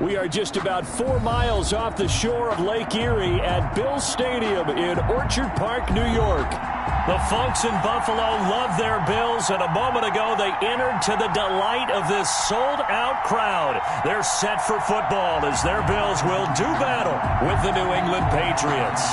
We are just about 4 miles off the shore of Lake Erie at Bill Stadium in Orchard Park, New York. The folks in Buffalo love their Bills, and a moment ago they entered to the delight of this sold-out crowd. They're set for football as their Bills will do battle with the New England Patriots.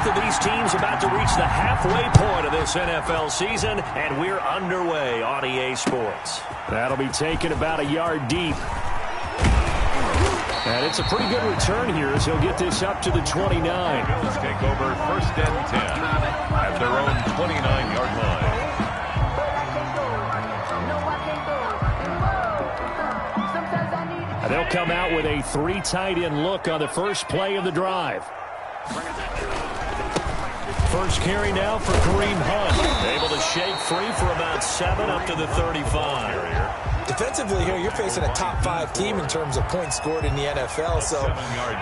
These teams about to reach the halfway point of this NFL season, and we're underway on EA Sports. That'll be taken about a yard deep. And it's a pretty good return here as he'll get this up to the 29. Bills take over 1st and 10 at their own 29-yard line. And they'll come out with a 3 tight end look on the first play of the drive. First carry now for Kareem Hunt. Able to shake free for about 7 up to the 35. Defensively here, you're facing a top 5 team in terms of points scored in the NFL. So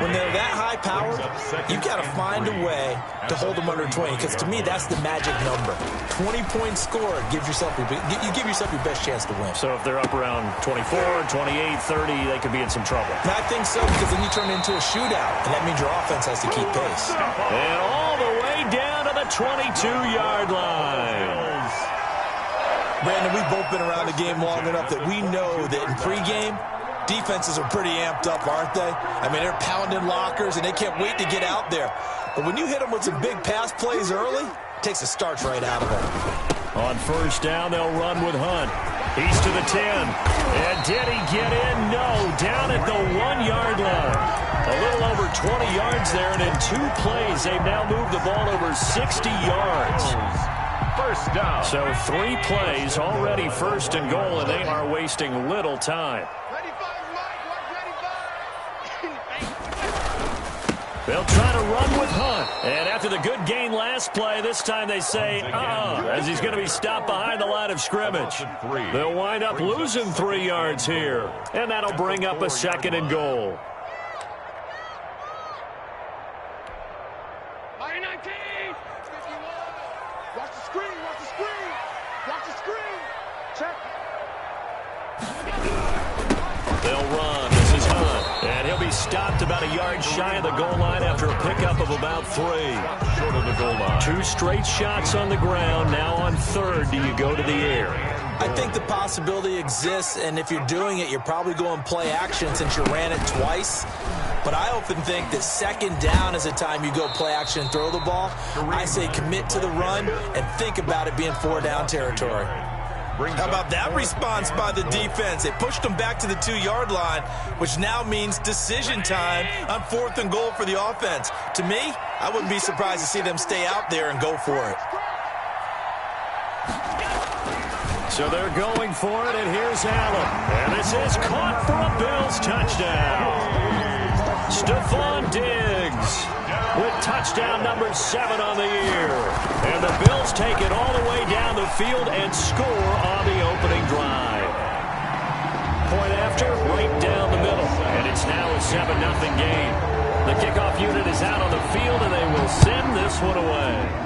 when they're that high powered, you've got to find a way to hold them under 20. Because to me, that's the magic number. 20 points scored gives yourself you give yourself your best chance to win. So if they're up around 24, 28, 30, they could be in some trouble. And I think so, because then you turn it into a shootout, and that means your offense has to keep pace. And all the way down to the 22-yard line. Brandon, we've both been around the game long enough that we know that in pregame, defenses are pretty amped up, aren't they? I mean, they're pounding lockers, and they can't wait to get out there. But when you hit them with some big pass plays early, it takes the starch right out of them. On first down, they'll run with Hunt. He's to the 10. And did he get in? No. Down at the 1-yard line. A little over 20 yards there, and in 2 plays, they've now moved the ball over 60 yards. First down. So 3 plays, already first and goal, and they are wasting little time. They'll try to run with Hunt. And after the good gain last play, this time they say, as he's going to be stopped behind the line of scrimmage. They'll wind up losing 3 yards here. And that'll bring up a 2nd and goal. They'll run. This is Hunt. And he'll be stopped about a yard shy of the goal line after a pickup of about 3. Short of the goal line. 2 straight shots on the ground. Now on 3rd, do you go to the air? I think the possibility exists, and if you're doing it, you're probably going play action since you ran it twice. But I often think that 2nd down is the time you go play action and throw the ball. I say commit to the run and think about it being 4-down territory. How about that response by the defense? They pushed them back to the 2-yard line, which now means decision time on 4th and goal for the offense. To me, I wouldn't be surprised to see them stay out there and go for it. So they're going for it, and here's Allen. And this is caught for a Bills touchdown. Stephon Diggs with touchdown number 7 on the year. And the Bills take it all the way down the field and score on the opening drive. Point after, right down the middle. And it's now a 7-0 game. The kickoff unit is out on the field, and they will send this one away.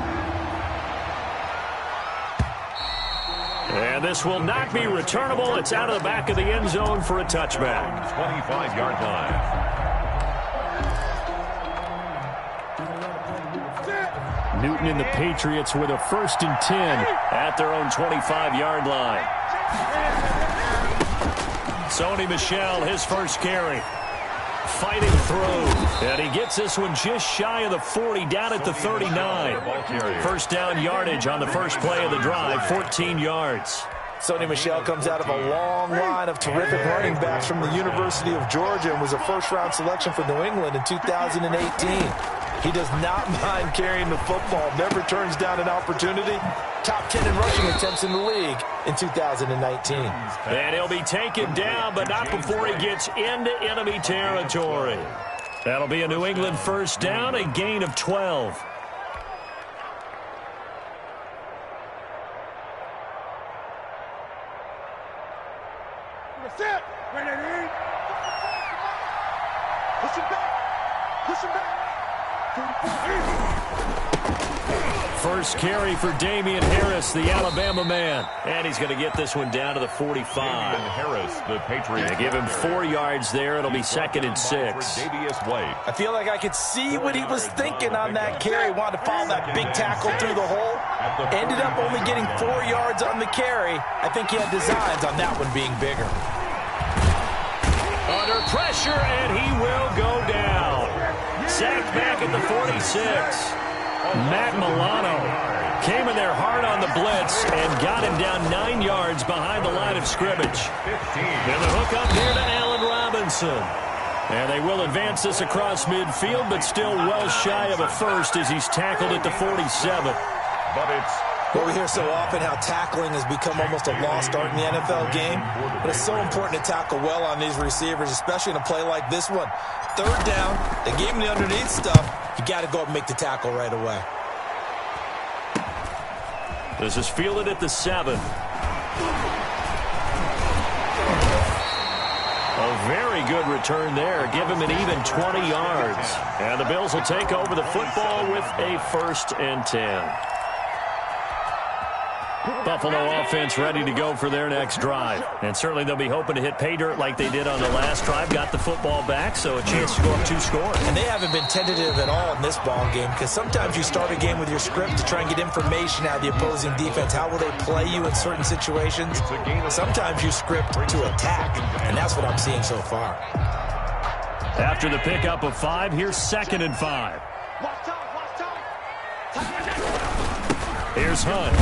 And this will not be returnable. It's out of the back of the end zone for a touchback. 25-yard line. Newton and the Patriots with a 1st and 10 at their own 25-yard line. Sony Michel, his first carry. Fighting through. And he gets this one just shy of the 40, down at the 39. First down yardage on the first play of the drive, 14 yards. Sony Michel comes out of a long line of terrific running backs from the University of Georgia and was a first-round selection for New England in 2018. He does not mind carrying the football, never turns down an opportunity. Top 10 in rushing attempts in the league in 2019. And he'll be taken down, but not before he gets into enemy territory. That'll be a New England first down, a gain of 12. First carry for Damian Harris, the Alabama man. And he's going to get this one down to the 45. Damian Harris, the Patriots. They give him 4 yards there. It'll be 2nd and 6. I feel like I could see what he was thinking on that carry. Wanted to follow that big tackle through the hole. Ended up only getting 4 yards on the carry. I think he had designs on that one being bigger. Under pressure, and he will go down. Sacked back at the 46. Matt Milano came in there hard on the blitz and got him down 9 yards behind the line of scrimmage. And the hook up here to Allen Robinson. And they will advance this across midfield, but still well shy of a first as he's tackled at the 47. But it's... Well, we hear so often how tackling has become almost a lost art in the NFL game. But it's so important to tackle well on these receivers, especially in a play like this one. 3rd down, they gave him the underneath stuff. You got to go up and make the tackle right away. This is fielded at the 7. A very good return there. Give him an even 20 yards. And the Bills will take over the football with a 1st and 10. Buffalo offense ready to go for their next drive. And certainly they'll be hoping to hit pay dirt like they did on the last drive. Got the football back, so a chance to go up 2 scores. And they haven't been tentative at all in this ball game, because sometimes you start a game with your script to try and get information out of the opposing defense. How will they play you in certain situations? Sometimes you script to attack, and that's what I'm seeing so far. After the pickup of 5, here's 2nd and 5. Here's Hunt.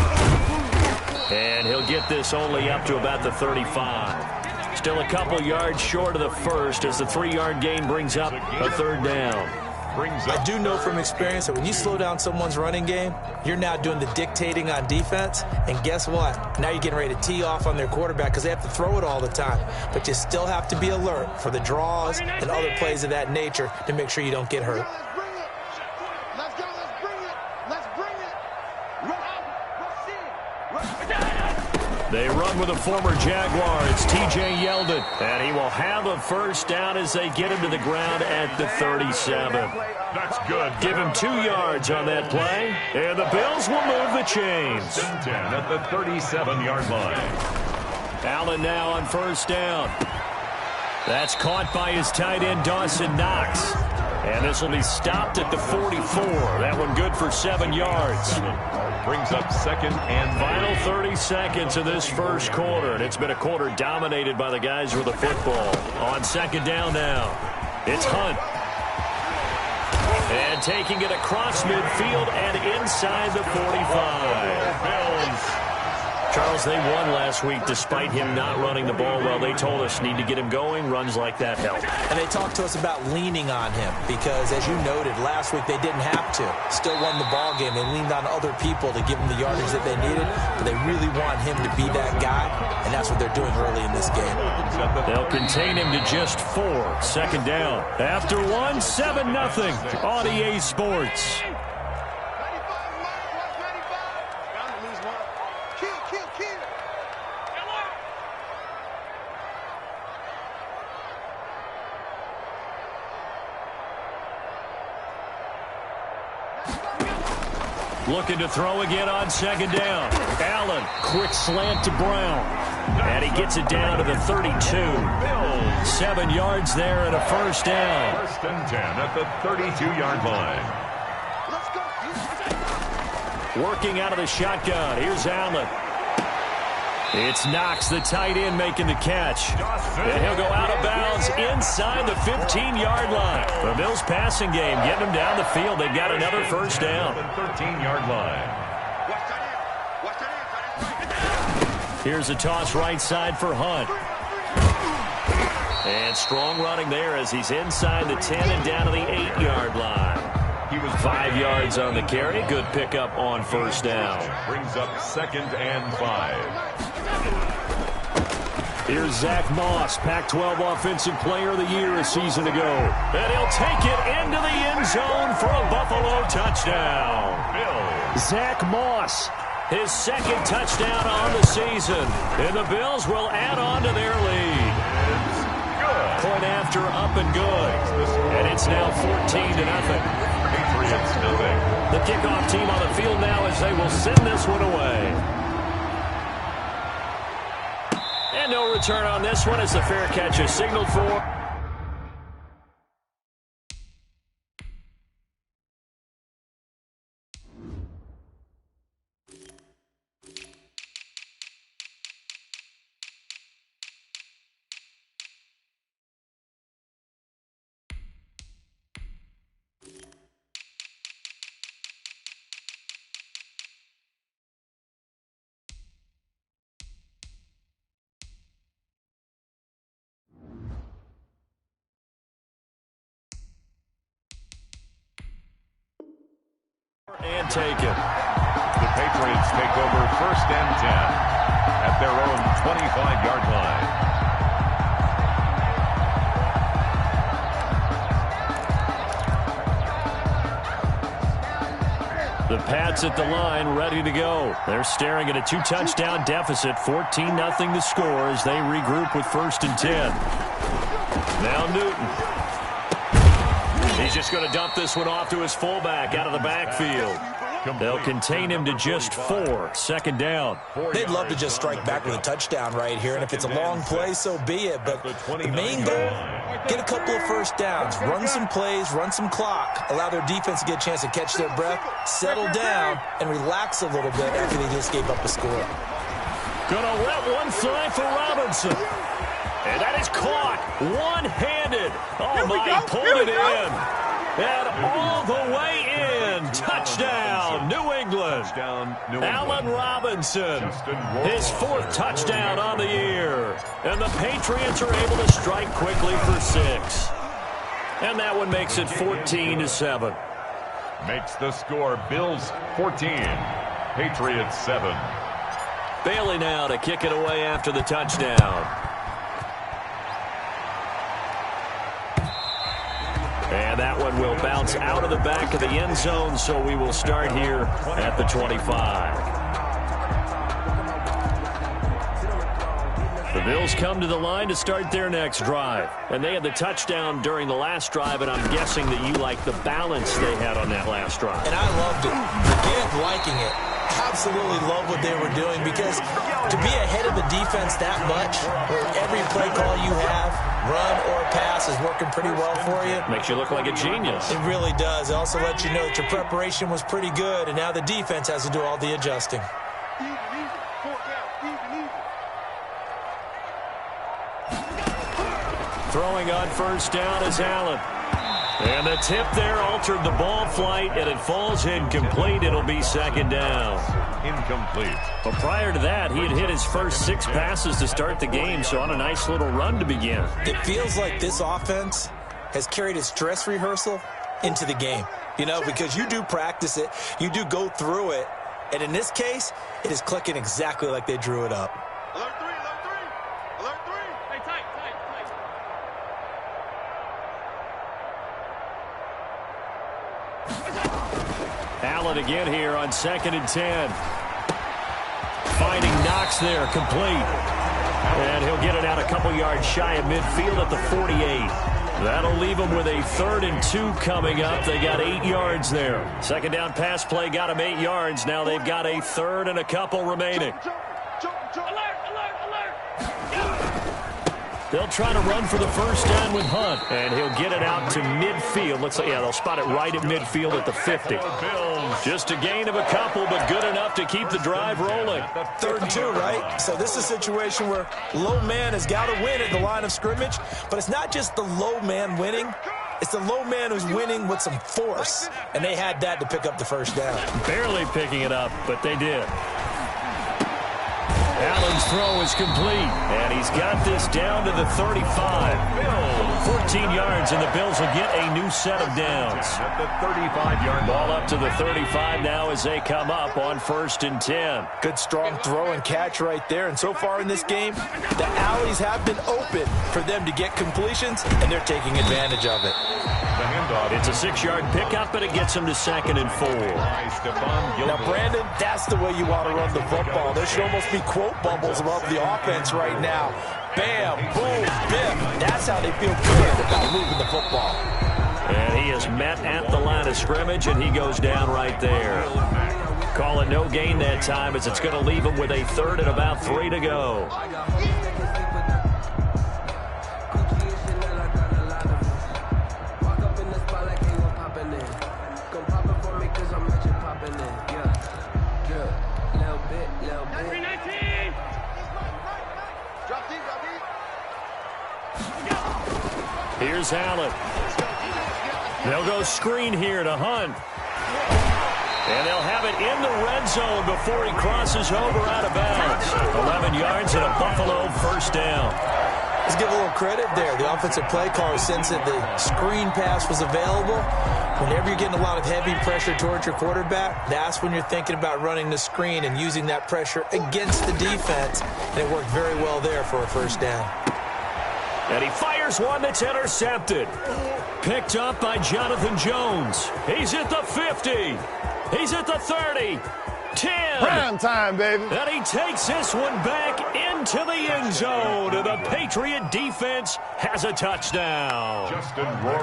And he'll get this only up to about the 35. Still a couple yards short of the first as the 3-yard gain brings up a 3rd down. I do know from experience that when you slow down someone's running game, you're now doing the dictating on defense. And guess what? Now you're getting ready to tee off on their quarterback because they have to throw it all the time. But you still have to be alert for the draws and other plays of that nature to make sure you don't get hurt. They run with a former Jaguar. It's T.J. Yeldon. And he will have a 1st down as they get him to the ground at the 37. That's good. Give him 2 yards on that play. And the Bills will move the chains. 10 at the 37-yard line. Allen now on 1st down. That's caught by his tight end, Dawson Knox. And this will be stopped at the 44. That one good for 7 yards. Brings up 2nd and Final 30 seconds of this first quarter. And it's been a quarter dominated by the guys with the football. On 2nd down now, it's Hunt. And taking it across midfield and inside the 45. Bills. Charles, they won last week despite him not running the ball well. They told us need to get him going. Runs like that help. And they talked to us about leaning on him because, as you noted, last week they didn't have to. Still won the ball game. They leaned on other people to give them the yardage that they needed, but they really want him to be that guy, and that's what they're doing early in this game. They'll contain him to just 4. 2nd down. After 1, 7-0 on EA Sports. Looking to throw again on 2nd down. Allen, quick slant to Brown. And he gets it down to the 32. 7 yards there and a 1st down. 1st and 10 at the 32-yard line. Working out of the shotgun. Here's Allen. It's Knox, the tight end, making the catch. And he'll go out of bounds inside the 15-yard line. The Bills passing game, getting them down the field. They've got another 1st down. 13-yard line. Here's a toss right side for Hunt. And strong running there as he's inside the 10 and down to the 8-yard line. He was 5 yards on the carry. Good pickup on 1st down. Brings up 2nd and 5. Here's Zach Moss, Pac-12 Offensive Player of the Year a season ago. And he'll take it into the end zone for a Buffalo touchdown. Zach Moss, his 2nd touchdown on the season. And the Bills will add on to their lead. point after up and good. And it's now 14-0. Patriots nothing. The kickoff team on the field now as they will send this one away. And no return on this one as the fair catch is signaled for. And take it. The Patriots take over 1st and 10 at their own 25-yard line. The Pats at the line, ready to go. They're staring at a 2-touchdown deficit, 14-0 to score as they regroup with 1st and 10. Now Newton. He's just going to dump this one off to his fullback out of the backfield. They'll contain him to just 4, 2nd down. They'd love to just strike back with a touchdown right here, and if it's a long play, so be it. But the main goal, get a couple of 1st downs, run some plays, run some clock, allow their defense to get a chance to catch their breath, settle down, and relax a little bit after they just gave up a score. Gonna let one fly for Robinson. And that is caught one-handed. Oh, my, pulled it in. And all the way in. Touchdown, New England. Allen Robinson, his 4th touchdown on the year. And the Patriots are able to strike quickly for 6. And that one makes it 14-7. Makes the score Bills 14, Patriots 7. Bailey now to kick it away after the touchdown. And that one will bounce out of the back of the end zone, so we will start here at the 25. The Bills come to the line to start their next drive. And they had the touchdown during the last drive, and I'm guessing that you like the balance they had on that last drive. And I loved it. Again, liking it. Absolutely love what they were doing, because to be ahead of the defense that much, where every play call you have, run or pass, is working pretty well for you. Makes you look like a genius. It really does. It also lets you know that your preparation was pretty good, and now the defense has to do all the adjusting. Throwing on 1st down is Allen. And the tip there altered the ball flight, and it falls incomplete. It'll be 2nd down. Incomplete. But prior to that, he had hit his first 6 passes to start the game, so on a nice little run to begin. It feels like this offense has carried its dress rehearsal into the game. You know, because you do practice it, you do go through it, and in this case, it is clicking exactly like they drew it up. Alert 3, alert 3, alert 3. Hey, tight. Allen again here on 2nd and 10. Finding Knox there, complete. And he'll get it out a couple yards shy of midfield at the 48. That'll leave them with a 3rd and 2 coming up. They got 8 yards there. 2nd down pass play got them 8 yards. Now they've got a 3rd and a couple remaining. They'll try to run for the 1st down with Hunt, and he'll get it out to midfield. Looks like, yeah, they'll spot it right at midfield at the 50. Just a gain of a couple, but good enough to keep the drive rolling. 3rd and 2, right? So this is a situation where low man has got to win at the line of scrimmage, but it's not just the low man winning. It's the low man who's winning with some force, and they had that to pick up the 1st down. Barely picking it up, but they did. Allen's throw is complete, and he's got this down to the 35. 14 yards, and the Bills will get a new set of downs. At the 35-yard ball up to the 35 now as they come up on 1st and 10. Good strong throw and catch right there, and so far in this game, the alleys have been open for them to get completions, and they're taking advantage of it. It's a 6-yard pickup, and it gets him to 2nd and 4. Now, Brandon, that's the way you want to run the football. There should almost be quote bubbles above the offense right now. Bam, boom, biff. That's how they feel good about moving the football. And he is met at the line of scrimmage, and he goes down right there. Call it no gain that time, as it's going to leave him with a 3rd and about 3 to go. Here's Allen. They'll go screen here to Hunt. And they'll have it in the red zone before he crosses over out of bounds. 11 yards and a Buffalo 1st down. Let's give a little credit there. The offensive play caller sensed that the screen pass was available. Whenever you're getting a lot of heavy pressure towards your quarterback, that's when you're thinking about running the screen and using that pressure against the defense. And it worked very well there for a 1st down. And he fires one that's intercepted. Picked up by Jonathan Jones. He's at the 50. He's at the 30. 10. Prime time, baby. And he takes this one back into the end zone. And the Patriot defense has a touchdown.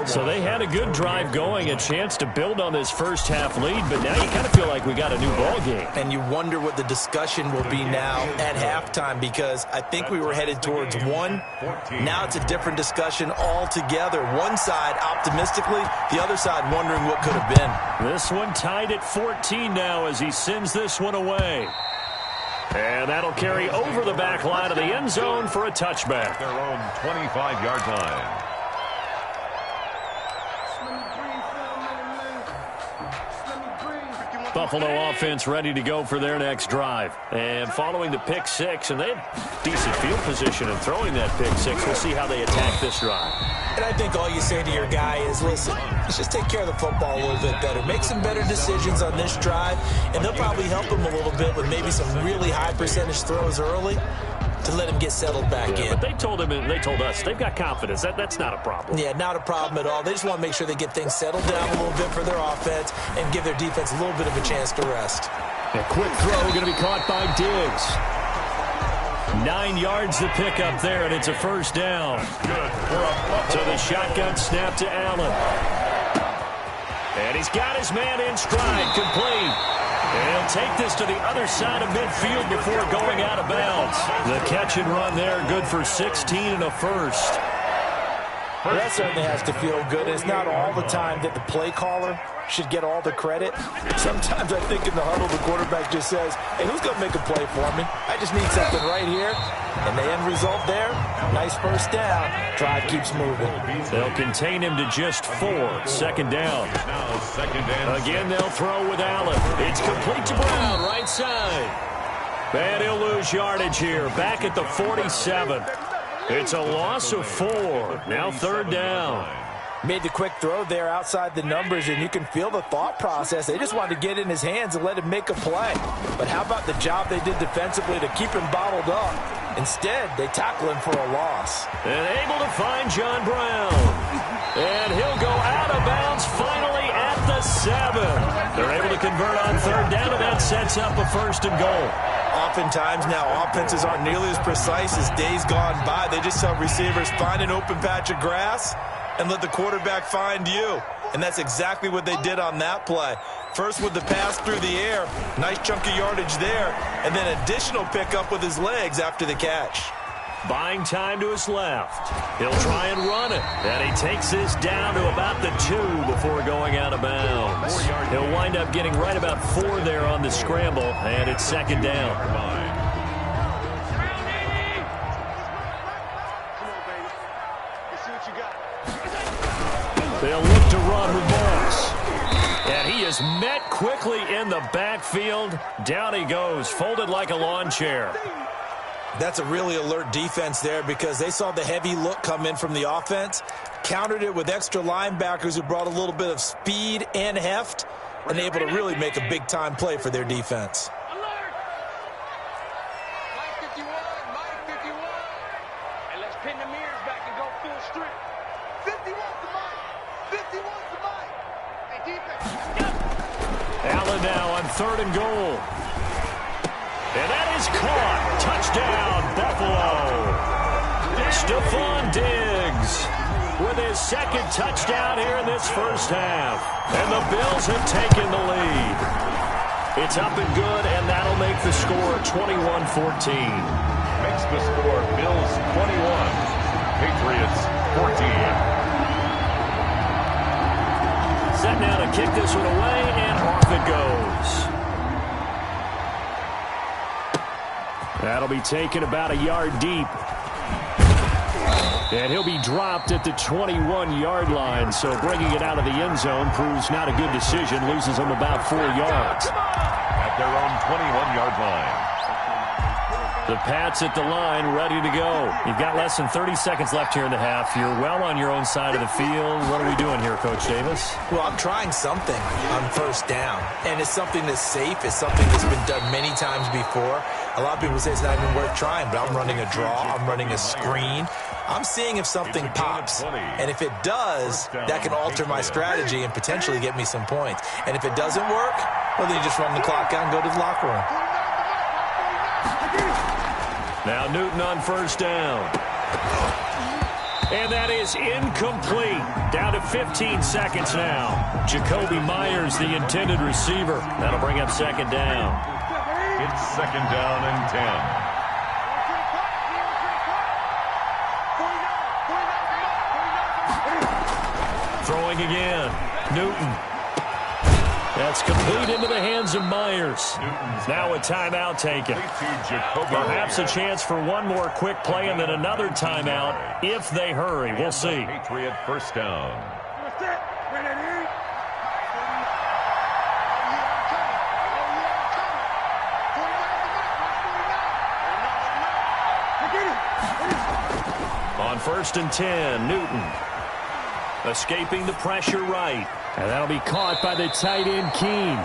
So they had a good drive going, a chance to build on this first half lead, but now you kind of feel like we got a new ball game. And you wonder what the discussion will be now at halftime, because I think we were headed towards 1. Now it's a different discussion altogether. One side optimistically, the other side wondering what could have been. This one tied at 14 now as he sends this one away. And that'll carry over the back line of the end zone for a touchback. Their own 25-yard line. Buffalo offense ready to go for their next drive. And following the pick 6, and they had decent field position in throwing that pick 6. We'll see how they attack this drive. And I think all you say to your guy is, listen, let's just take care of the football a little bit better. Make some better decisions on this drive, and they'll probably help him a little bit with maybe some really high percentage throws early to let him get settled back in. But they told him, and they told us, they've got confidence. That's not a problem. Yeah, not a problem at all. They just want to make sure they get things settled down a little bit for their offense and give their defense a little bit of a chance to rest. A quick throw going to be caught by Diggs. 9 yards to pick up there, and it's a 1st down. So the shotgun snap to Allen. And he's got his man in stride, complete. And he'll take this to the other side of midfield before going out of bounds. The catch and run there, good for 16 and a 1st. Well, that certainly has to feel good. It's not all the time that the play caller should get all the credit. Sometimes I think in the huddle, the quarterback just says, hey, who's going to make a play for me? I just need something right here. And the end result there, nice 1st down. Drive keeps moving. They'll contain him to just 4. 2nd down. Again, they'll throw with Allen. It's complete to Brown, right side. And he'll lose yardage here. Back at the 47. It's a loss of 4. Now 3rd down. Made the quick throw there outside the numbers, and you can feel the thought process. They just wanted to get in his hands and let him make a play. But how about the job they did defensively to keep him bottled up? Instead, they tackle him for a loss. And able to find John Brown. And he'll go out of bounds finally at the 7. They're able to convert on 3rd down, and that sets up a 1st and goal. Oftentimes now, offenses aren't nearly as precise as days gone by. They just tell receivers, find an open patch of grass and let the quarterback find you. And that's exactly what they did on that play. First with the pass through the air, nice chunk of yardage there, and then additional pickup with his legs after the catch. Buying time to his left. He'll try and run it. And he takes this down to about the 2 before going out of bounds. He'll wind up getting right about 4 there on the scramble, and it's 2nd down. They'll look to run with Morris. And he is met quickly in the backfield. Down he goes, folded like a lawn chair. That's a really alert defense there because they saw the heavy look come in from the offense, countered it with extra linebackers who brought a little bit of speed and heft, and able to really make a big-time play for their defense. And let's pin the mirrors back and go full strip. 51 to Mike. 51. Allen now on 3rd and goal. And that is caught. Touchdown, Buffalo. Stephon Diggs with his 2nd touchdown here in this first half. And the Bills have taken the lead. It's up and good, and that'll make the score 21-14. Makes the score Bills 21, Patriots 14. Set now to kick this one away, and off it goes. That'll be taken about a yard deep. And he'll be dropped at the 21-yard line, so bringing it out of the end zone proves not a good decision. Loses him about 4 yards. At their own 21-yard line. The Pats at the line, ready to go. You've got less than 30 seconds left here in the half. You're well on your own side of the field. What are we doing here, Coach Davis? Well, I'm trying something on 1st down, and it's something that's safe. It's something that's been done many times before. A lot of people say it's not even worth trying, but I'm running a draw. I'm running a screen. I'm seeing if something pops, and if it does, that can alter my strategy and potentially get me some points. And if it doesn't work, well, then you just run the clock out and go to the locker room. Now Newton on 1st down. And that is incomplete. Down to 15 seconds now. Jacoby Myers, the intended receiver. That'll bring up 2nd down. It's 2nd down and 10. Throwing again. Newton. That's complete into the hands of Myers. Now a timeout taken. Perhaps a chance for one more quick play and then another timeout if they hurry. We'll see. Patriot 1st down. On 1st and 10, Newton. Escaping the pressure right. And that'll be caught by the tight end, Keene.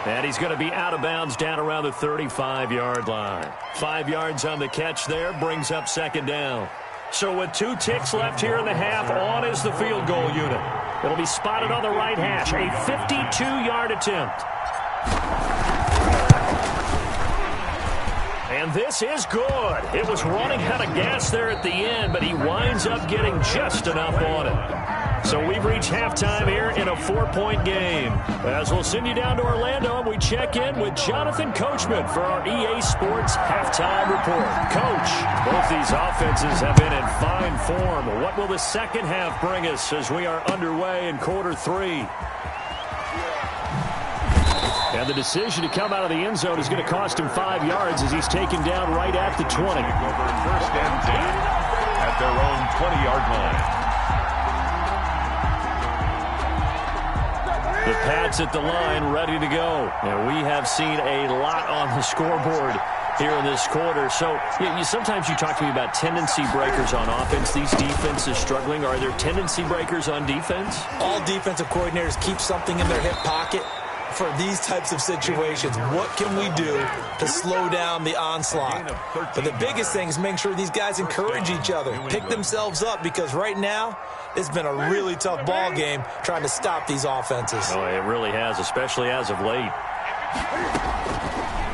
And he's going to be out of bounds down around the 35-yard line. 5 yards on the catch there, brings up 2nd down. So with 2 ticks left here in the half, on is the field goal unit. It'll be spotted on the right hash, a 52-yard attempt. And this is good. It was running out of gas there at the end, but he winds up getting just enough on it. So we've reached halftime here in a 4-point game. As we'll send you down to Orlando, and we check in with Jonathan Coachman for our EA Sports Halftime Report. Coach, both these offenses have been in fine form. What will the second half bring us as we are underway in quarter 3? And the decision to come out of the end zone is going to cost him 5 yards as he's taken down right at the 20. Over 1st and 10 at their own 20-yard line. The Pats at the line, ready to go. And we have seen a lot on the scoreboard here in this quarter. So sometimes you talk to me about tendency breakers on offense. These defenses struggling. Are there tendency breakers on defense? All defensive coordinators keep something in their hip pocket for these types of situations. What can we do to slow down the onslaught? But the biggest thing is making sure these guys encourage each other, pick themselves up, because right now it's been a really tough ball game trying to stop these offenses. Oh, it really has, especially as of late.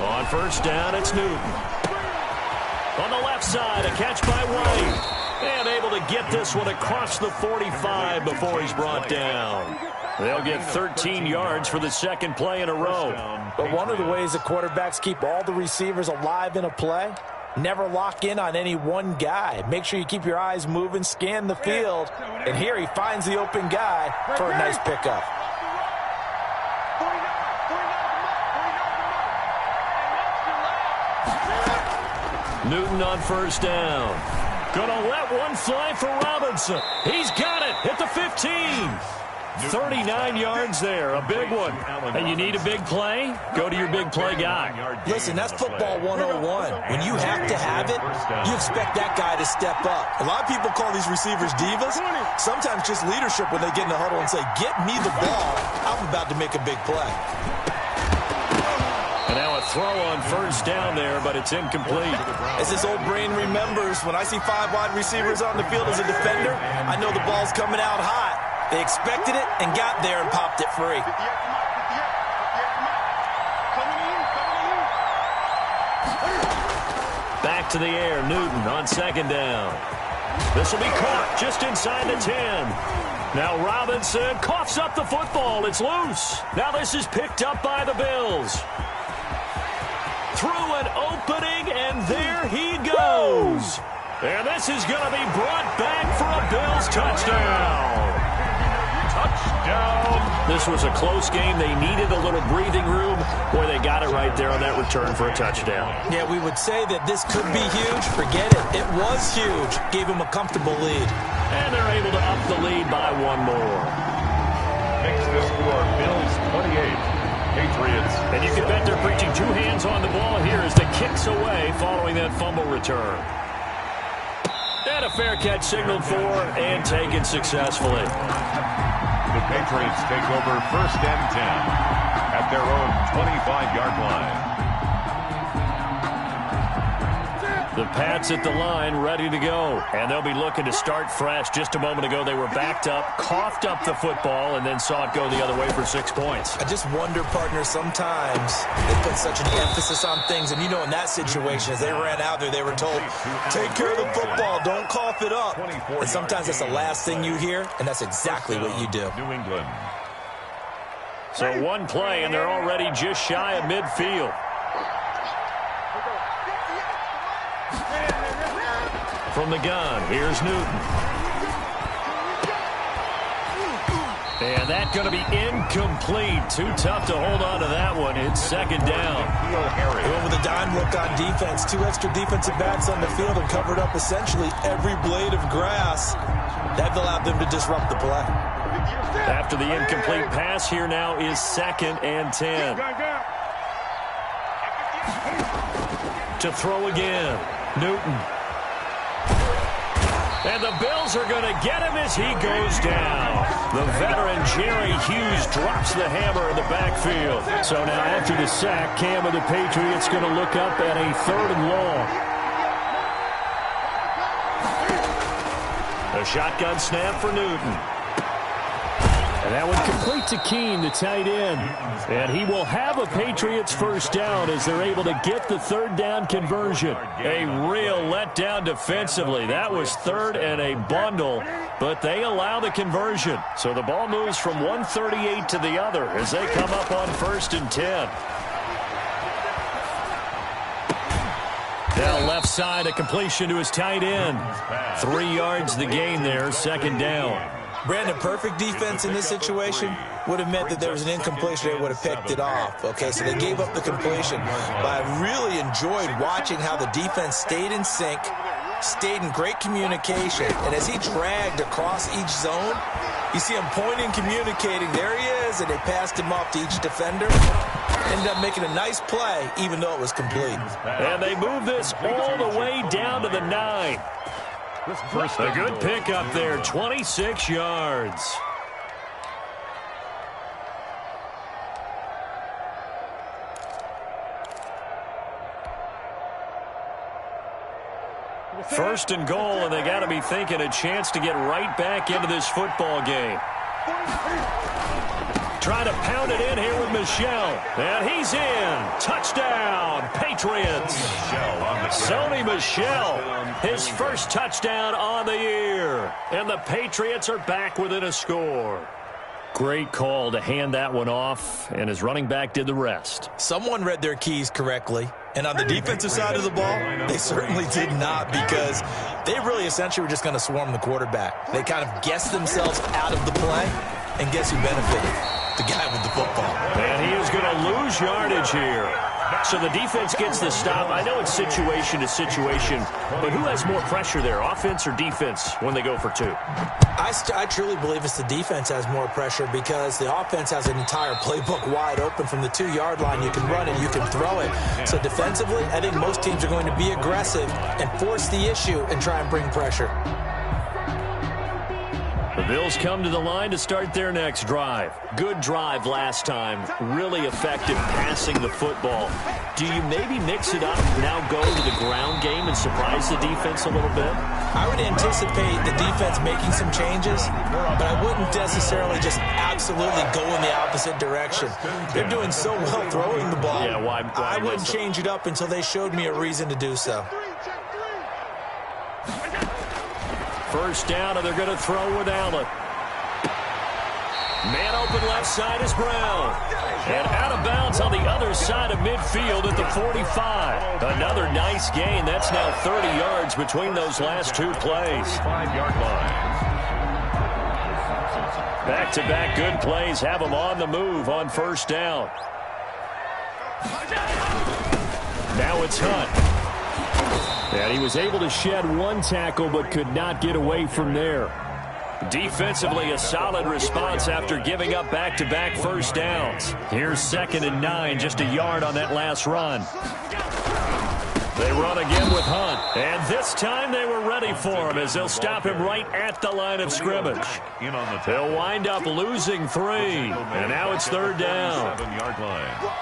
On 1st down, it's Newton. On the left side, a catch by White. And able to get this one across the 45 before he's brought down. They'll get 13 yards for the 2nd play in a row. But one of the ways the quarterbacks keep all the receivers alive in a play, never lock in on any one guy. Make sure you keep your eyes moving, scan the field. And here he finds the open guy for a nice pickup. Newton on 1st down. Gonna let one fly for Robinson. He's got it at the 15. 39 yards there, a big one. And you need a big play? Go to your big play guy. Listen, that's football 101. When you have to have it, you expect that guy to step up. A lot of people call these receivers divas. Sometimes just leadership when they get in the huddle and say, get me the ball. I'm about to make a big play. And now a throw on 1st down there, but it's incomplete. As this old brain remembers, when I see 5 wide receivers on the field as a defender, I know the ball's coming out hot. They expected it and got there and popped it free. Back to the air, Newton on second down. This will be caught just inside the 10. Now Robinson coughs up the football. It's loose. Now this is picked up by the Bills. Through an opening, and there he goes. And this is going to be brought back for a Bills touchdown. Touchdown. This was a close game. They needed a little breathing room. Boy, they got it right there on that return for a touchdown. Yeah, we would say that this could be huge. Forget it. It was huge. Gave him a comfortable lead. And they're able to up the lead by one more. Makes the score Bills 28, Patriots. And you can bet they're preaching two hands on the ball here as the kick's away following that fumble return. And a fair catch signaled for and taken successfully. The Patriots take over 1st and 10 at their own 25-yard line. The Pats at the line, ready to go. And they'll be looking to start fresh. Just a moment ago, they were backed up, coughed up the football, and then saw it go the other way for 6 points. I just wonder, partner, sometimes they put such an emphasis on things. And you know, in that situation, as they ran out there, they were told, take care of the football, don't cough it up. And sometimes that's the last thing you hear, and that's exactly what you do. New England. So one play, and they're already just shy of midfield. From the gun, here's Newton. And that's going to be incomplete. Too tough to hold on to that one. It's second down. They went with a dime look on defense. 2 extra defensive backs on the field and covered up essentially every blade of grass. That allowed them to disrupt the play. After the incomplete pass, here now is 2nd and 10. To throw again, Newton. And the Bills are going to get him as he goes down. The veteran Jerry Hughes drops the hammer in the backfield. So now after the sack, Cam of the Patriots going to look up at a 3rd and long. A shotgun snap for Newton. And that one complete to Keene, the tight end. And he will have a Patriots first down as they're able to get the 3rd down conversion. A real letdown defensively. That was 3rd and a bundle, but they allow the conversion. So the ball moves from 138 to the other as they come up on 1st and 10. Now left side, a completion to his tight end. 3 yards the gain there, 2nd down. Brandon, perfect defense in this situation would have meant that there was an incompletion. They would have picked it off. Okay, so they gave up the completion. But I really enjoyed watching how the defense stayed in sync, stayed in great communication. And as he dragged across each zone, you see him pointing, communicating. There he is, and they passed him off to each defender. Ended up making a nice play, even though it was complete. And they move this all the way down to the 9. A good pick up there, 26 yards. First and goal, and they got to be thinking a chance to get right back into this football game. Trying to pound it in here with Michel. And he's in. Touchdown, Patriots. Sony Michel, his first touchdown on the year. And the Patriots are back within a score. Great call to hand that one off, and his running back did the rest. Someone read their keys correctly. And on the defensive side of the ball, they certainly did not, because they really essentially were just going to swarm the quarterback. They kind of guessed themselves out of the play, and guess who benefited? The guy with the football. And he is going to lose yardage here. So the defense gets the stop. I know it's situation to situation, but who has more pressure there, offense or defense, when they go for 2? I truly believe it's the defense has more pressure, because the offense has an entire playbook wide open from the 2-yard line. You can run it, you can throw it. So defensively, I think most teams are going to be aggressive and force the issue and try and bring pressure. Bills come to the line to start their next drive. Good drive last time. Really effective passing the football. Do you maybe mix it up, now go to the ground game and surprise the defense a little bit? I would anticipate the defense making some changes, but I wouldn't necessarily just absolutely go in the opposite direction. They're doing so well throwing the ball. Yeah, why I wouldn't change it up until they showed me a reason to do so. First down, and they're going to throw with Allen. Man open left side is Brown. And out of bounds on the other side of midfield at the 45. Another nice gain. That's now 30 yards between those last two plays. 5-yard line. Back-to-back good plays have them on the move on first down. Now it's Hunt. And he was able to shed one tackle but could not get away from there. Defensively, a solid response after giving up back-to-back first downs. Here's 2nd and 9, just a yard on that last run. They run again with Hunt. And this time they were ready for him as they'll stop him right at the line of scrimmage. They'll wind up losing 3. And now it's 3rd down. 7-yard line.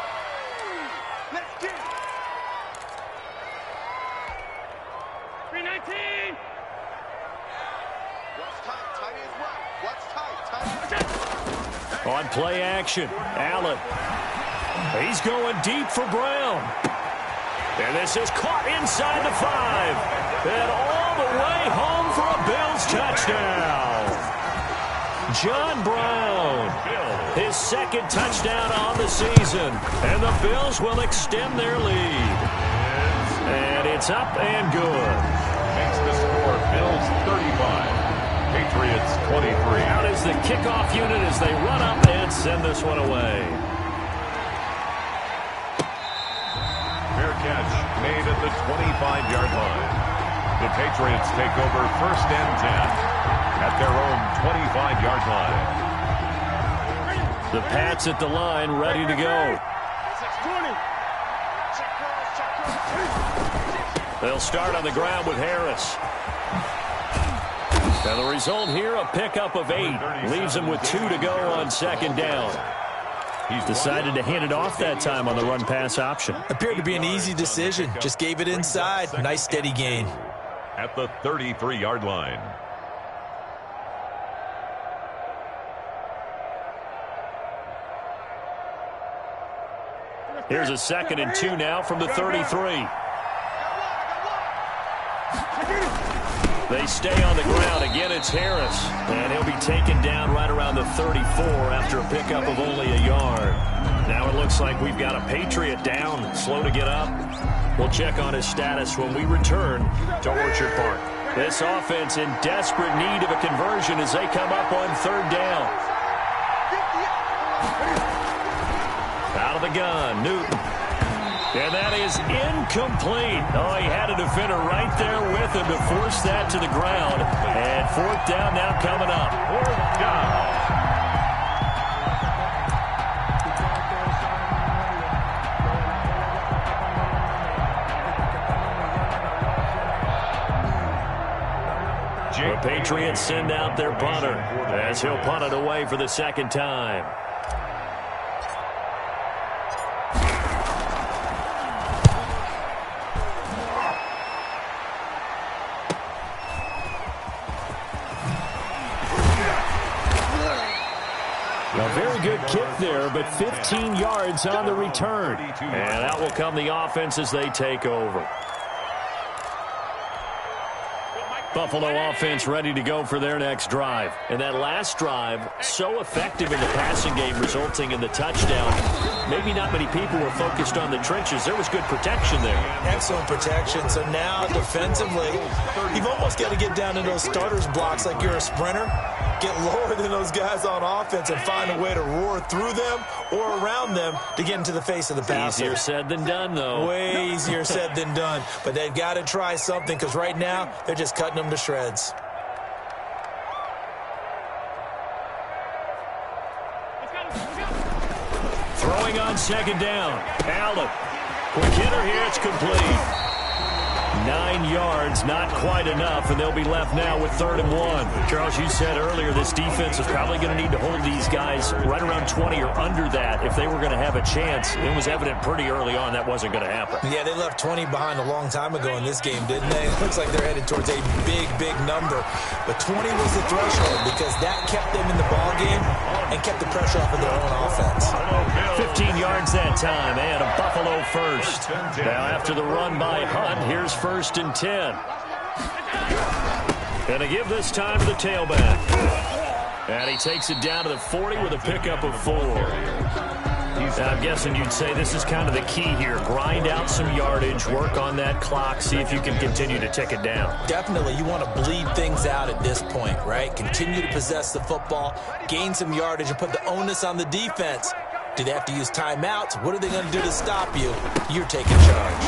On play action, Allen. He's going deep for Brown. And this is caught inside the 5. And all the way home for a Bills touchdown. John Brown, his 2nd touchdown on the season. And the Bills will extend their lead. And it's up and good. Makes the score Bills 35. Patriots 23. Out is the kickoff unit as they run up and send this one away. Fair catch made at the 25-yard line. The Patriots take over 1st and 10 at their own 25-yard line. The Pats at the line ready to go. They'll start on the ground with Harris. And the result here, a pickup of 8. Leaves him with 2 to go on 2nd down. He's decided to hand it off that time on the run-pass option. Appeared to be an easy decision. Just gave it inside. Nice steady gain. At the 33-yard line. Here's a 2nd and 2 now from the 33. They stay on the ground. Again, it's Harris. And he'll be taken down right around the 34 after a pickup of only a yard. Now it looks like we've got a Patriot down, slow to get up. We'll check on his status when we return to Orchard Park. This offense in desperate need of a conversion as they come up on 3rd down. Out of the gun, Newton. And that is incomplete. Oh, he had a defender right there with him to force that to the ground. And 4th down now coming up. 4th down. The Patriots send out their punter as he'll punt it away for the 2nd time. A very good kick there, but 15 yards on the return. And out will come the offense as they take over. Buffalo offense ready to go for their next drive. And that last drive, so effective in the passing game, resulting in the touchdown. Maybe not many people were focused on the trenches. There was good protection there. Excellent protection. So now, defensively, you've almost got to get down in those starters blocks like you're a sprinter. Get lower than those guys on offense and find a way to roar through them or around them to get into the face of the passer. Easier said than done, though. Way easier said than done. But they've got to try something because right now they're just cutting them to shreds. Throwing on 2nd down. Allen. Quick hitter here. It's complete. 9 yards, not quite enough, and they'll be left now with 3rd and 1. Charles, you said earlier this defense is probably going to need to hold these guys right around 20 or under that if they were going to have a chance. It was evident pretty early on that wasn't going to happen. Yeah, they left 20 behind a long time ago in this game, didn't they? It looks like they're headed towards a big, big number. But 20 was the threshold because that kept them in the ball game and kept the pressure off of their own offense. 15 yards that time, and a Buffalo first. Now after the run by Hunt, here's 1st and 10. Going to give this time to the tailback. And he takes it down to the 40 with a pickup of 4. Now, I'm guessing you'd say this is kind of the key here. Grind out some yardage, work on that clock, see if you can continue to tick it down. Definitely. You want to bleed things out at this point, right? Continue to possess the football, gain some yardage, and put the onus on the defense. Do they have to use timeouts? What are they going to do to stop you? You're taking charge.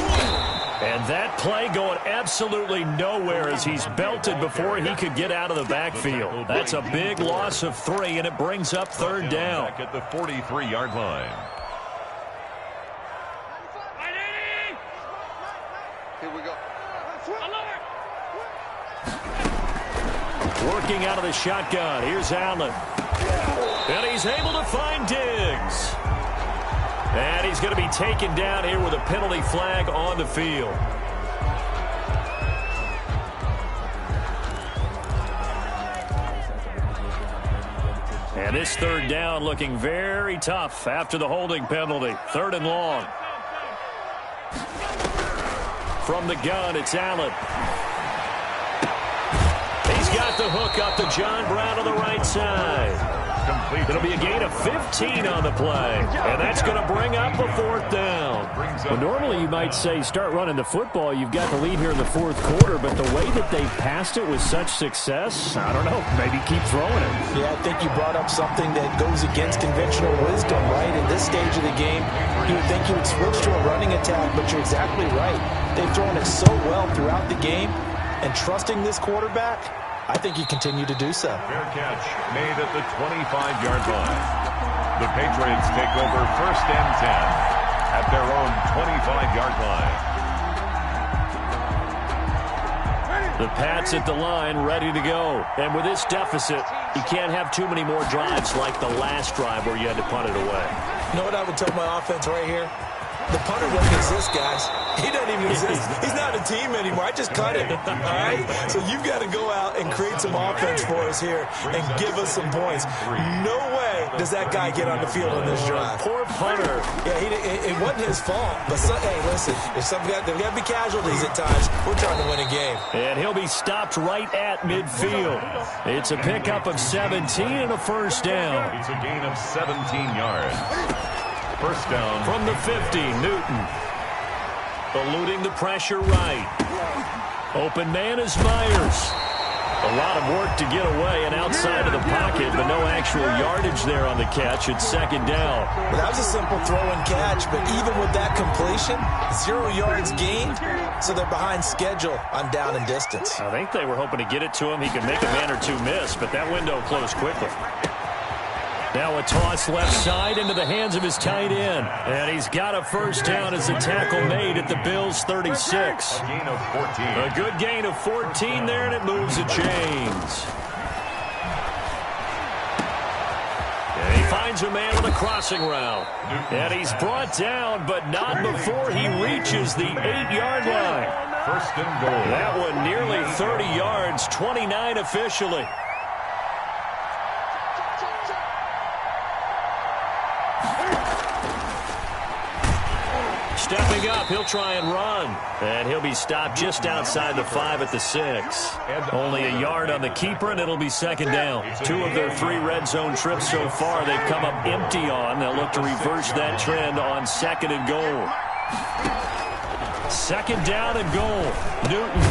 And that play going absolutely nowhere as he's belted before he could get out of the backfield. That's a big loss of 3, and it brings up 3rd down. Back at the 43-yard line. Here we go. Working out of the shotgun. Here's Allen. And he's able to find Diggs. And he's going to be taken down here with a penalty flag on the field. And this 3rd down looking very tough after the holding penalty. 3rd and long. From the gun, it's Allen. He's got the hook up to John Brown on the right side. It'll be a gain of 15 on the play, and that's going to bring up a 4th down. Well, normally you might say start running the football. You've got the lead here in the 4th quarter, but the way that they passed it with such success, I don't know, maybe keep throwing it. Yeah, I think you brought up something that goes against conventional wisdom, right? At this stage of the game, you would think you would switch to a running attack, but you're exactly right. They've thrown it so well throughout the game, and trusting this quarterback, I think you continue to do so. Fair catch made at the 25-yard line. The Patriots take over 1st and 10 at their own 25-yard line. The Pats at the line, ready to go. And with this deficit, you can't have too many more drives like the last drive where you had to punt it away. You know what I would tell my offense right here? The punter doesn't exist, guys. He doesn't even exist. He's not a team anymore. I just cut him, all right? So you've got to go out and create some offense for us here and give us some points. No way does that guy get on the field on this drive. Poor punter. Yeah, it wasn't his fault. But, hey, listen, there's got to be casualties at times. We're trying to win a game. And he'll be stopped right at midfield. It's a pickup of 17 and a 1st down. It's a gain of 17 yards. 1st down. From the 50, Newton. Eluding the pressure right. Open man is Myers. A lot of work to get away and outside of the pocket, but no actual yardage there on the catch. It's 2nd down. Well, that was a simple throw and catch, but even with that completion, 0 yards gained, so they're behind schedule on down and distance. I think they were hoping to get it to him. He could make a man or two miss, but that window closed quickly. Now a toss left side into the hands of his tight end. And he's got a 1st down as the tackle made at the Bills' 36. A gain of 14. A good gain of 14 there, and it moves the chains. And he finds a man on the crossing route. And he's brought down, but not before he reaches the 8-yard line. 1st and goal. That one nearly 30 yards, 29 officially. Stepping up, he'll try and run. And he'll be stopped just outside the 5 at the 6. Only a yard on the keeper, and it'll be 2nd down. 2 of their 3 red zone trips so far they've come up empty on. They'll look to reverse that trend on 2nd and goal. 2nd down and goal. Newton.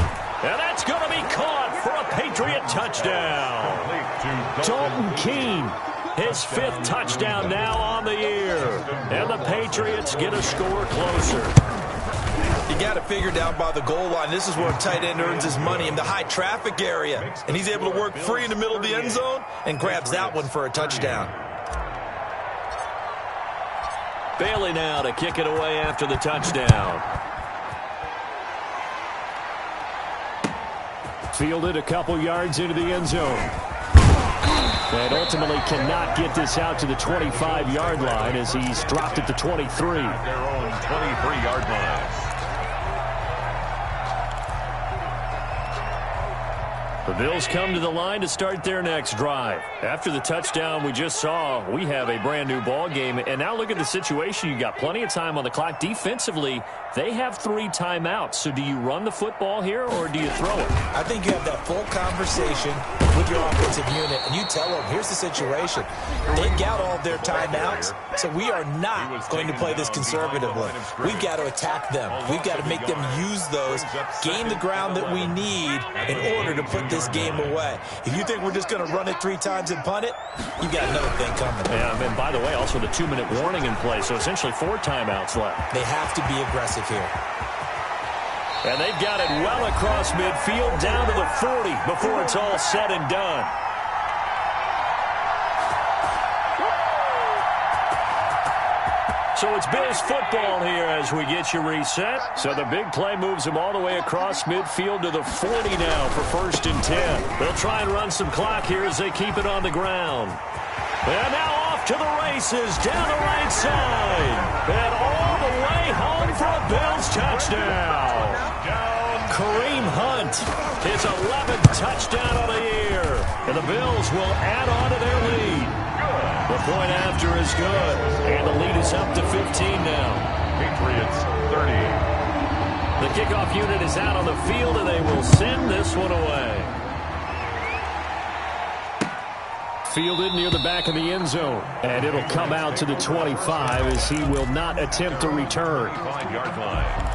And that's going to be caught for a Patriot touchdown. Dalton Keene. His 5th touchdown now on the year. And the Patriots get a score closer. You got to figure down by the goal line. This is where a tight end earns his money in the high traffic area. And he's able to work free in the middle of the end zone and grabs that one for a touchdown. Bailey now to kick it away after the touchdown. Fielded a couple yards into the end zone. And ultimately cannot get this out to the 25-yard line as he's dropped at the 23. At their own 23-yard line. The Bills come to the line to start their next drive. After the touchdown we just saw, we have a brand new ball game. And now look at the situation. You got plenty of time on the clock. Defensively, they have 3 timeouts. So do you run the football here or do you throw it? I think you have that full conversation with your offensive unit, and you tell them, here's the situation. They got all of their timeouts, so we are not going to play this conservatively. We've got to attack them. We've got to make them use those, gain the ground that we need in order to put this game away. If you think we're just going to run it 3 times and punt it, you got another thing coming. Yeah, and by the way, also the 2-minute warning in play, so essentially 4 timeouts left. They have to be aggressive here. And they've got it well across midfield down to the 40 before it's all said and done. So it's Bills football here as we get you reset. So the big play moves them all the way across midfield to the 40 now for 1st and 10. They'll try and run some clock here as they keep it on the ground. And now off to the races down the right side. And all the way home for a Bills touchdown. Kareem Hunt, his 11th touchdown of the year. And the Bills will add on to their lead. The point after is good. And the lead is up to 15 now. Patriots 30. The kickoff unit is out on the field, and they will send this one away. Fielded near the back of the end zone. And it'll come out to the 25 as he will not attempt to return. 5-yard line.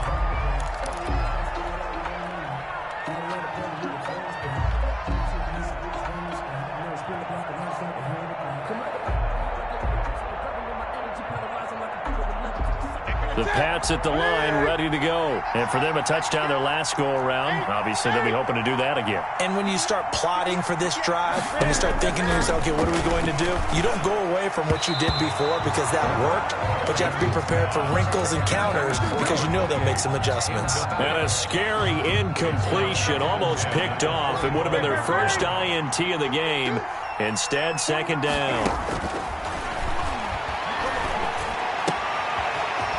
The Pats at the line, ready to go. And for them, a touchdown their last go-around. Obviously, they'll be hoping to do that again. And when you start plotting for this drive, and you start thinking to yourself, okay, what are we going to do? You don't go away from what you did before because that worked, but you have to be prepared for wrinkles and counters because you know they'll make some adjustments. And a scary incompletion, almost picked off. It would have been their first INT of the game. Instead, 2nd down.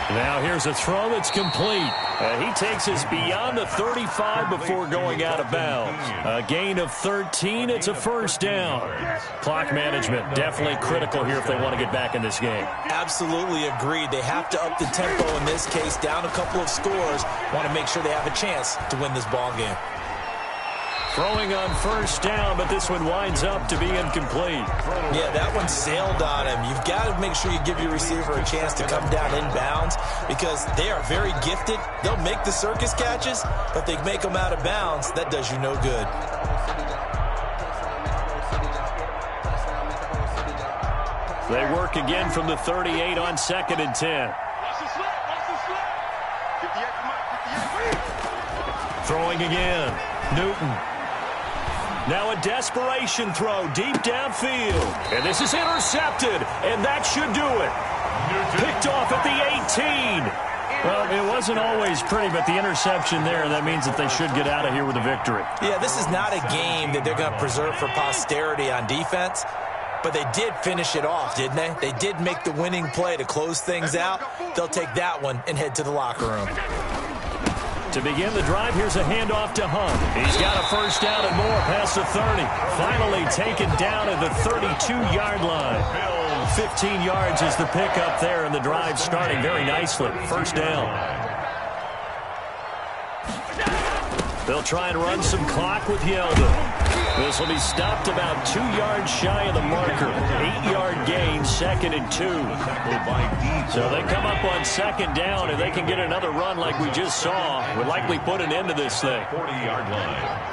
Now here's a throw that's complete. He takes us beyond the 35 before going out of bounds. A gain of 13. It's a 1st down. Clock management definitely critical here if they want to get back in this game. Absolutely agreed. They have to up the tempo in this case, down a couple of scores. Want to make sure they have a chance to win this ball game. Throwing on 1st down, but this one winds up to be incomplete. Yeah, that one sailed on him. You've got to make sure you give your receiver a chance to come down inbounds because they are very gifted. They'll make the circus catches, but they make them out of bounds. That does you no good. They work again from the 38 on 2nd and 10. Watch the slip. Watch the slip. 58, come on, 58. Throwing again. Newton. Now a desperation throw deep downfield. And this is intercepted. And that should do it. Picked off at the 18. Well, it wasn't always pretty, but the interception there, that means that they should get out of here with a victory. Yeah, this is not a game that they're going to preserve for posterity on defense. But they did finish it off, didn't they? They did make the winning play to close things out. They'll take that one and head to the locker room. To begin the drive, here's a handoff to Hunt. He's got a 1st down and more past the 30. Finally taken down at the 32-yard line. 15 yards is the pickup there, and the drive starting very nicely. 1st down. They'll try and run some clock with Yeldon. This will be stopped about 2 yards shy of the marker. 8-yard gain, 2nd and 2. So they come up on 2nd down, and they can get another run like we just saw. Would likely put an end to this thing. 40-yard line.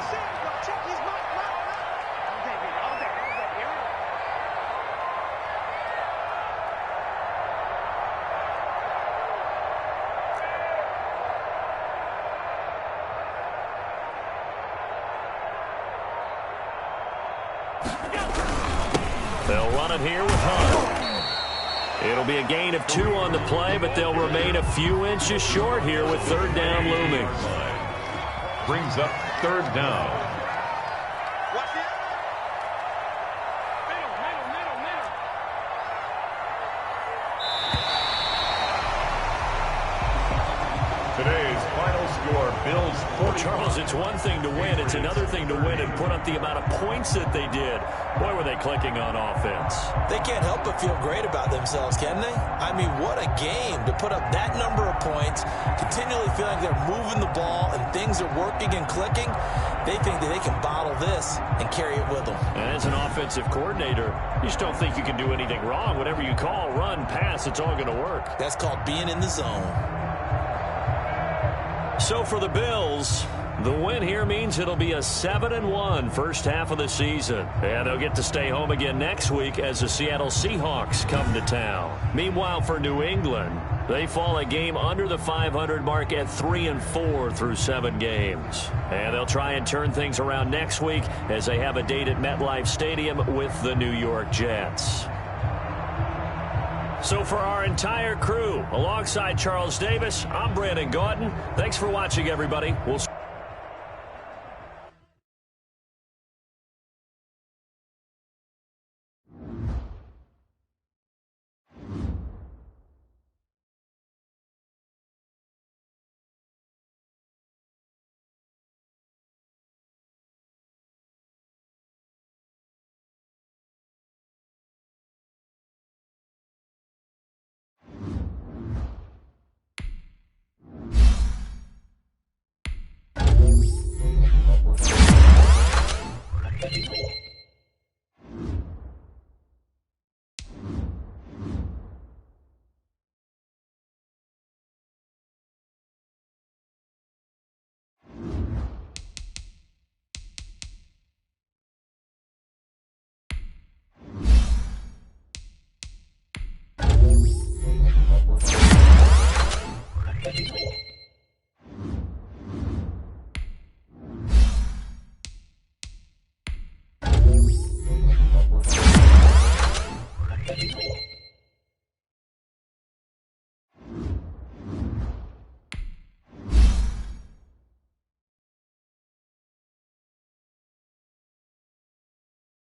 They'll run it here with Hunt. It'll be a gain of 2 on the play, but they'll remain a few inches short here with 3rd down looming. Brings up 3rd down. score, Bills 40. Charles, it's one thing to win. It's another thing to win and put up the amount of points that they did. Boy, were they clicking on offense. They can't help but feel great about themselves, can they? I mean, what a game to put up that number of points, continually feeling like they're moving the ball and things are working and clicking. They think that they can bottle this and carry it with them. And as an offensive coordinator, you just don't think you can do anything wrong. Whatever you call, run, pass, it's all going to work. That's called being in the zone. So for the Bills, the win here means it'll be a 7-1 first half of the season. And they'll get to stay home again next week as the Seattle Seahawks come to town. Meanwhile, for New England, they fall a game under the 500 mark at 3-4 through 7 games. And they'll try and turn things around next week as they have a date at MetLife Stadium with the New York Jets. So for our entire crew, alongside Charles Davis, I'm Brandon Gautin. Thanks for watching, everybody. We'll